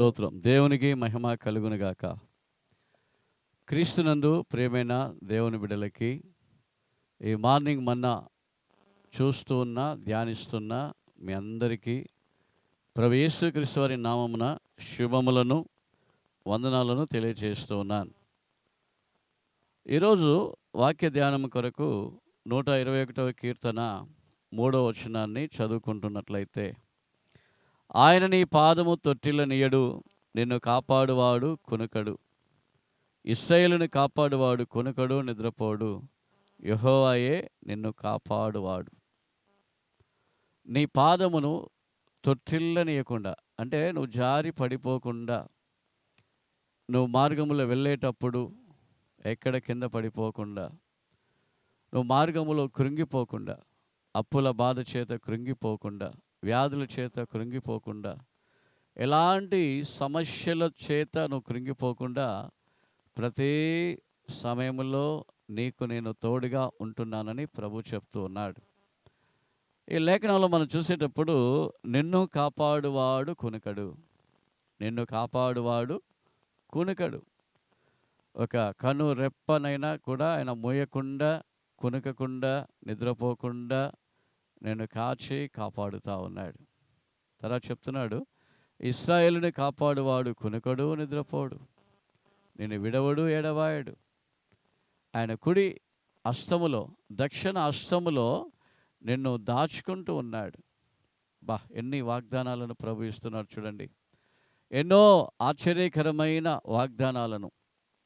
స్తోత్రం. దేవునికి మహిమ కలుగునుగాక. క్రీస్తునందు ప్రియమైన దేవుని బిడ్డలకి ఈ మార్నింగ్ మన్నా చూస్తూ ఉన్న ధ్యానిస్తున్న మీ అందరికీ ప్రభు యేసుక్రీస్తు వారి నామమున శుభములను వందనాలను తెలియజేస్తూ ఉన్నాను. ఈరోజు వాక్య ధ్యానం కొరకు 121వ కీర్తన 3వ వచనాన్ని చదువుకుంటున్నట్లయితే, ఆయన నీ పాదము తొట్టిల్లనీయడు, నిన్ను కాపాడువాడు కునుకడు. ఇశ్రాయేలుని కాపాడువాడు కునుకడు, నిద్రపోడు. యెహోవాయే నిన్ను కాపాడువాడు. నీ పాదమును తొట్టిల్లనీయకుండా అంటే నువ్వు జారి పడిపోకుండా, నువ్వు మార్గములో వెళ్ళేటప్పుడు ఎక్కడ కింద పడిపోకుండా, నువ్వు మార్గములో కృంగిపోకుండా, అప్పుల బాధ చేత కృంగిపోకుండా, వ్యాధుల చేత కృంగిపోకుండా, ఎలాంటి సమస్యల చేత నువ్వు కృంగిపోకుండా, ప్రతి సమయంలో నీకు నేను తోడుగా ఉంటున్నానని ప్రభు చెప్తూ ఉన్నాడు. ఈ లేఖనంలో మనం చూసేటప్పుడు నిన్ను కాపాడువాడు కునుకడు, నిన్ను కాపాడువాడు కునుకడు. ఒక కను రెప్పనైనా కూడా ఆయన మూయకుండా, కునుకకుండా, నిద్రపోకుండా నేను కాచి కాపాడుతూ ఉన్నాడు. తర్వాత చెప్తున్నాడు, ఇశ్రాయేలుని కాపాడువాడు కునుకడు, నిద్రపోడు. నేను విడవడు, ఎడవాయడు. ఆయన కుడి హస్తములో, దక్షిణ హస్తములో నిన్ను దాచుకుంటూ ఉన్నాడు. ఎన్ని వాగ్దానాలను ప్రభు ఇస్తున్నాడు చూడండి. ఎన్నో ఆశ్చర్యకరమైన వాగ్దానాలను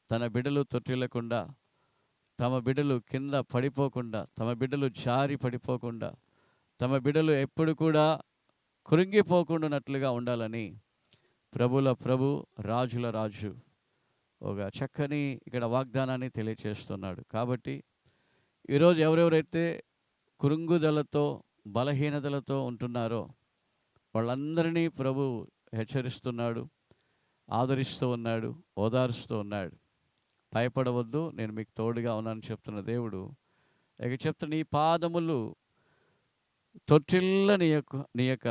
తన బిడ్డలు తొట్టిల్లకుండా, తమ బిడ్డలు కింద పడిపోకుండా, తమ బిడ్డలు జారి పడిపోకుండా, తమ బిడ్డలు ఎప్పుడు కూడా కృంగిపోకుండానట్లుగా ఉండాలని ప్రభుల ప్రభు, రాజుల రాజు ఒక చక్కని ఇక్కడ వాగ్దానాన్ని తెలియచేస్తున్నాడు. కాబట్టి ఈరోజు ఎవరెవరైతే కృంగుదలతో, బలహీనతలతో ఉంటున్నారో వాళ్ళందరినీ ప్రభు హెచ్చరిస్తున్నాడు, ఆదరిస్తూ ఉన్నాడు, ఓదారుస్తూ ఉన్నాడు. భయపడవద్దు, నేను మీకు తోడుగా ఉన్నానని చెప్తున్న దేవుడు ఇక చెప్తున్న, నీ పాదములు తొట్టిల్లనీయక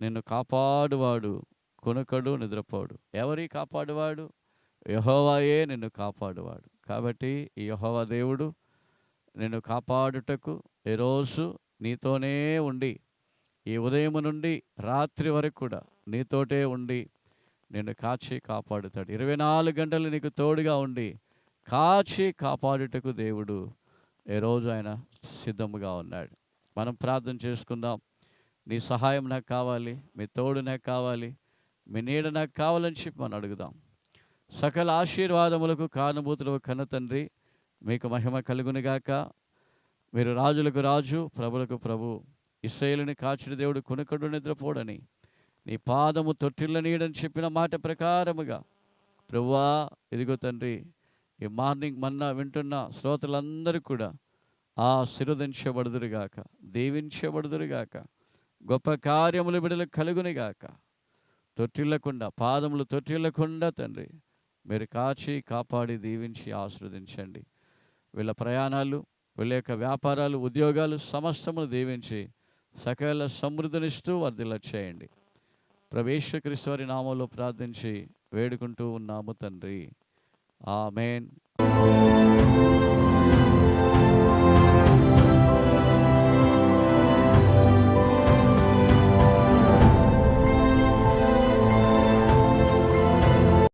నిన్ను కాపాడువాడు కునుకడు, నిద్రపోడు. ఎవరి కాపాడువాడు? యెహోవాయే నిన్ను కాపాడువాడు. కాబట్టి ఈ యెహోవా దేవుడు నిన్ను కాపాడుటకు ఈరోజు నీతోనే ఉండి, ఈ ఉదయం నుండి రాత్రి వరకు కూడా నీతోటే ఉండి నిన్ను కాచి కాపాడుతాడు. 24 గంటలు నీకు తోడుగా ఉండి కాచి కాపాడుటకు దేవుడు ఈరోజు ఆయన సిద్ధముగా ఉన్నాడు. మనం ప్రార్థన చేసుకుందాం. నీ సహాయం నాకు కావాలి, మీ తోడు నాకు కావాలి, మీ నీడ నాకు కావాలని చెప్పి మనం అడుగుదాం. సకల ఆశీర్వాదములకు కానుభూతులకు కన్న తండ్రి, మీకు మహిమ కలుగునుగాక. మీరు రాజులకు రాజు, ప్రభులకు ప్రభు, ఇశ్రాయేలుని కాచిన దేవుడు కునుకడు, నిద్రపోడని నీ పాదము తొట్టిల్లనీయడని చెప్పిన మాట ప్రకారముగా ప్రభువా, ఇదిగో తండ్రి, ఈ మార్నింగ్ మన్నా వింటున్న శ్రోతలందరూ కూడా ఆశీర్వదించబడుదురుగాక, దీవించబడుదురుగాక, గొప్ప కార్యములు బిడ్డలు కలుగునిగాక. తొట్టిల్లకుండా, పాదములు తొట్టిల్లకుండా తండ్రి మీరు కాచి కాపాడి దీవించి ఆశీర్వదించండి. వీళ్ళ ప్రయాణాలు, వీళ్ళ యొక్క వ్యాపారాలు, ఉద్యోగాలు సమస్తములు దీవించి సకల సమృద్ధినిస్తూ వర్ధిల్ల చేయండి. ప్రభు యేసుక్రీస్తు వారి నామములో ప్రార్థించి వేడుకుంటూ ఉన్నాము తండ్రి. ఆమేన్.